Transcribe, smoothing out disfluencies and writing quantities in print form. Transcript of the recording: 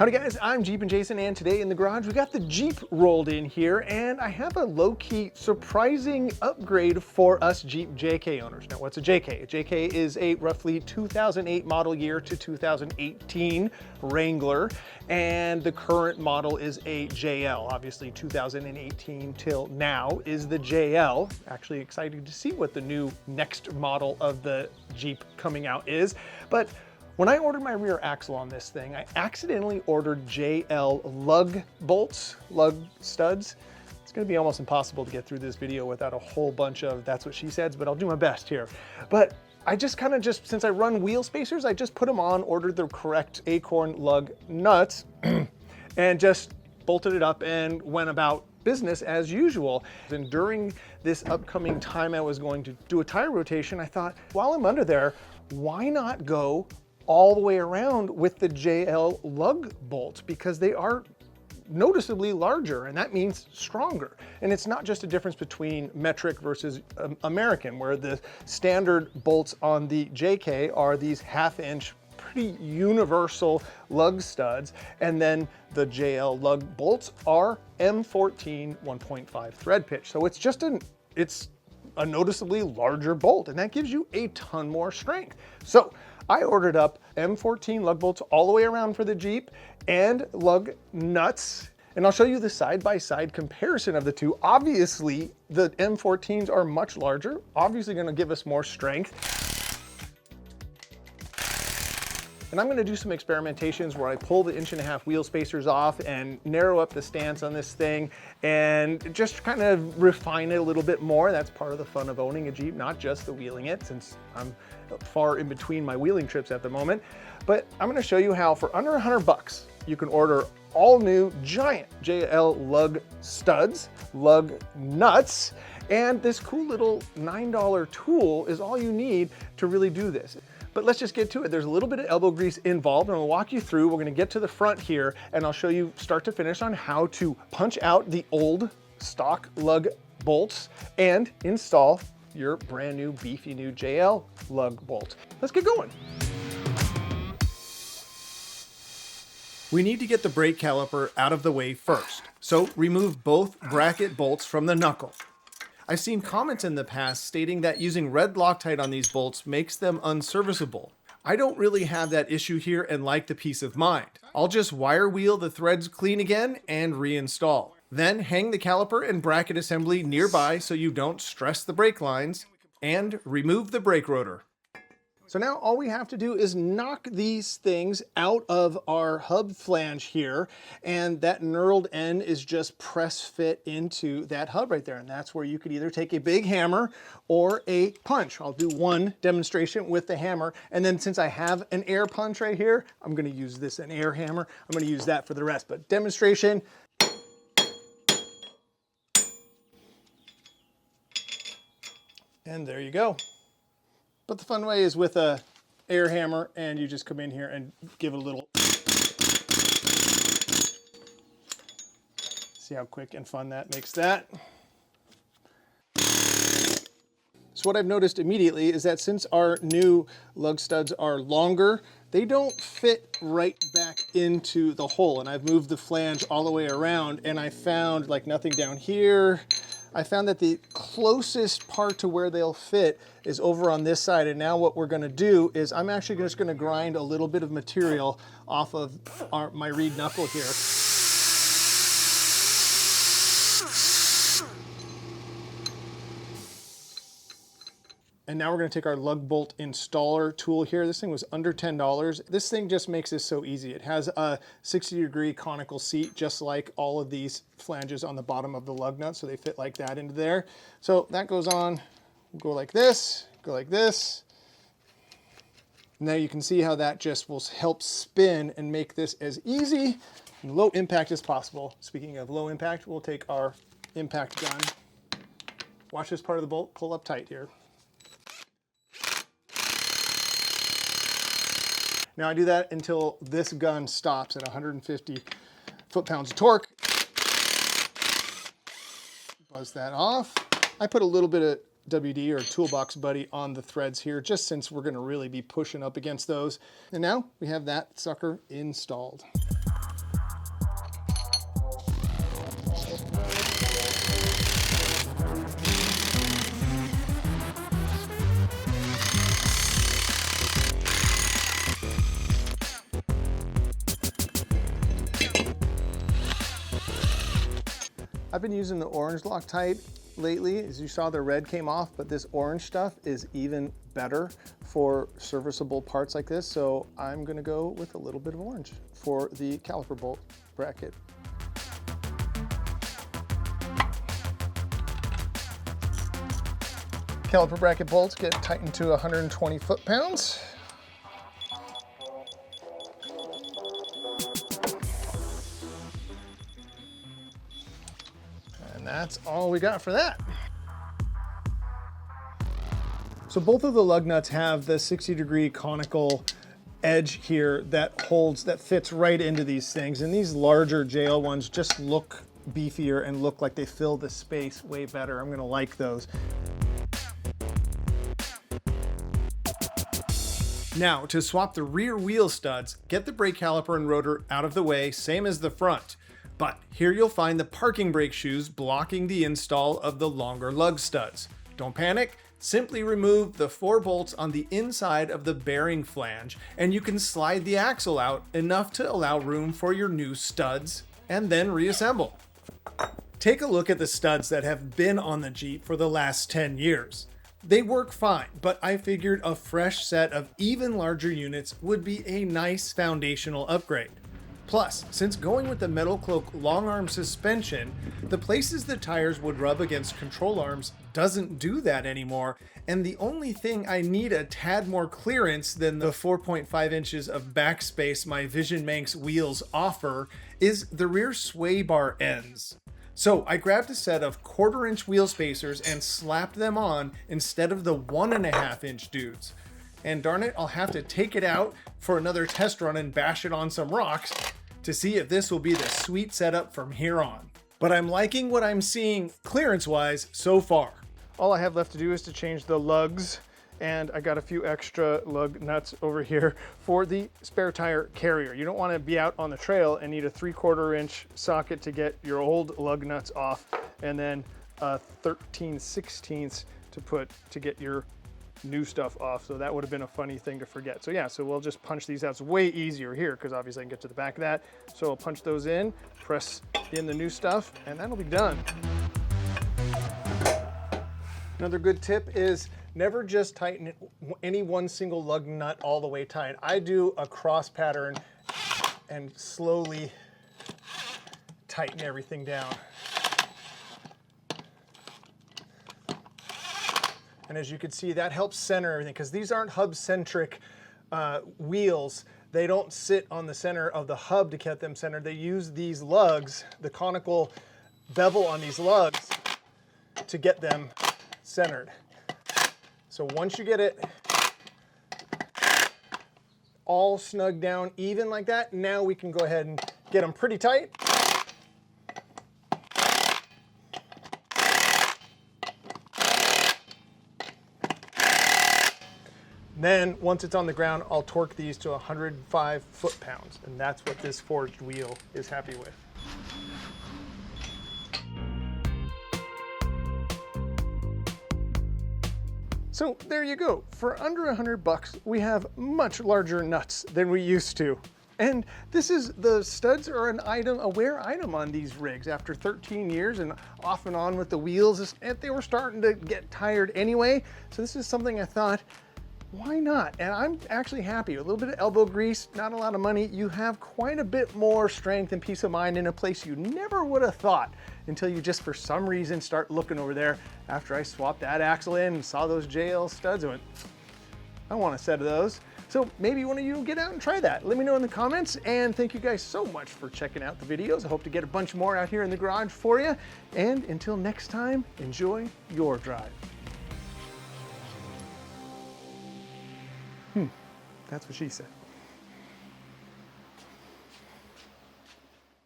Howdy guys, I'm Jeep and Jason, and today in the garage we got the Jeep rolled in here, and I have a low-key surprising upgrade for us Jeep JK owners. Now what's a JK? A JK is a roughly 2008 model year to 2018 Wrangler, and the current model is a JL. Obviously 2018 till now is the JL. Actually excited to see what the new next model of the Jeep coming out is, but when I ordered my rear axle on this thing, I accidentally ordered JL lug bolts, lug studs. It's gonna be almost impossible to get through this video without a whole bunch of that's what she says, but I'll do my best here. But I just since I run wheel spacers, I just put them on, ordered the correct Acorn lug nuts, and just bolted it up and went about business as usual. And during this upcoming time I was going to do a tire rotation, I thought, while I'm under there, why not go all the way around with the JL lug bolts, because they are noticeably larger, and that means stronger. And it's not just a difference between metric versus American, where the standard bolts on the JK are these 1/2 inch, pretty universal lug studs, and then the JL lug bolts are M14 1.5 thread pitch. So it's a noticeably larger bolt, and that gives you a ton more strength. So I ordered up M14 lug bolts all the way around for the Jeep and lug nuts, and I'll show you the side-by-side comparison of the two. Obviously, the M14s are much larger, obviously gonna give us more strength. And I'm gonna do some experimentations where I pull the 1.5-inch wheel spacers off and narrow up the stance on this thing and just kind of refine it a little bit more. That's part of the fun of owning a Jeep, not just the wheeling it, since I'm far in between my wheeling trips at the moment. But I'm gonna show you how for under $100, you can order all new giant JL lug studs, lug nuts, and this cool little $9 tool is all you need to really do this. But let's just get to it. There's a little bit of elbow grease involved, and I'll walk you through. We're gonna get to the front here, and I'll show you start to finish on how to punch out the old stock lug bolts and install your brand new beefy new JL lug bolt. Let's get going. We need to get the brake caliper out of the way first. So remove both bracket bolts from the knuckle. I've seen comments in the past stating that using red Loctite on these bolts makes them unserviceable. I don't really have that issue here and like the peace of mind. I'll just wire wheel the threads clean again and reinstall. Then hang the caliper and bracket assembly nearby so you don't stress the brake lines, and remove the brake rotor. So now all we have to do is knock these things out of our hub flange here, and that knurled end is just press fit into that hub right there. And that's where you could either take a big hammer or a punch. I'll do one demonstration with the hammer, and then since I have an air punch right here, I'm gonna use an air hammer. I'm gonna use that for the rest, but demonstration. And there you go. But the fun way is with a air hammer, and you just come in here and give it a little. See how quick and fun that makes that. So what I've noticed immediately is that since our new lug studs are longer, they don't fit right back into the hole. And I've moved the flange all the way around, and I found like nothing down here. I found that the closest part to where they'll fit is over on this side. And now what we're gonna do is I'm actually just gonna grind a little bit of material off of my reed knuckle here. And now we're gonna take our lug bolt installer tool here. This thing was under $10. This thing just makes this so easy. It has a 60-degree conical seat, just like all of these flanges on the bottom of the lug nut, so they fit like that into there. So that goes on, go like this, go like this. Now you can see how that just will help spin and make this as easy and low impact as possible. Speaking of low impact, we'll take our impact gun. Watch this part of the bolt pull up tight here. Now I do that until this gun stops at 150 foot-pounds of torque. Buzz that off. I put a little bit of WD or Toolbox Buddy on the threads here, just since we're gonna really be pushing up against those. And now we have that sucker installed. I've been using the orange Loctite lately. As you saw, the red came off, but this orange stuff is even better for serviceable parts like this. So I'm gonna go with a little bit of orange for the caliper bolt bracket. Caliper bracket bolts get tightened to 120 foot-pounds. And that's all we got for that. So both of the lug nuts have the 60-degree conical edge here that fits right into these things. And these larger JL ones just look beefier and look like they fill the space way better. I'm gonna like those. Now, to swap the rear wheel studs, get the brake caliper and rotor out of the way, same as the front. But here you'll find the parking brake shoes blocking the install of the longer lug studs. Don't panic, simply remove the 4 bolts on the inside of the bearing flange, and you can slide the axle out enough to allow room for your new studs, and then reassemble. Take a look at the studs that have been on the Jeep for the last 10 years. They work fine, but I figured a fresh set of even larger units would be a nice foundational upgrade. Plus, since going with the Metal Cloak long arm suspension, the places the tires would rub against control arms doesn't do that anymore, and the only thing I need a tad more clearance than the 4.5 inches of backspace my Vision Manx wheels offer is the rear sway bar ends. So I grabbed a set of 1/4 inch wheel spacers and slapped them on instead of the 1.5 inch dudes. And darn it, I'll have to take it out for another test run and bash it on some rocks to see if this will be the sweet setup from here on. But I'm liking what I'm seeing clearance-wise so far. All I have left to do is to change the lugs, and I got a few extra lug nuts over here for the spare tire carrier. You don't want to be out on the trail and need a 3/4 inch socket to get your old lug nuts off, and then a 13/16 to get your new stuff off. So that would have been a funny thing to forget. So yeah, so we'll just punch these out. It's way easier here because obviously I can get to the back of that. So I'll punch those in, press in the new stuff, and that'll be done. Another good tip is never just tighten any one single lug nut all the way tight. I do a cross pattern and slowly tighten everything down. And as you can see, that helps center everything, because these aren't hub-centric wheels. They don't sit on the center of the hub to get them centered. They use these lugs, the conical bevel on these lugs, to get them centered. So once you get it all snug down even like that, now we can go ahead and get them pretty tight. Then once it's on the ground, I'll torque these to 105 foot-pounds, and that's what this forged wheel is happy with. So there you go. For under $100, we have much larger nuts than we used to. And the studs are a wear item on these rigs after 13 years and off and on with the wheels. They were starting to get tired anyway. So this is something I thought, why not? And I'm actually happy. A little bit of elbow grease, not a lot of money. You have quite a bit more strength and peace of mind in a place you never would have thought until you just for some reason start looking over there. After I swapped that axle in and saw those JL studs, I went, I want a set of those. So maybe one of you will get out and try that. Let me know in the comments, and thank you guys so much for checking out the videos. I hope to get a bunch more out here in the garage for you. And until next time, enjoy your drive. That's what she said.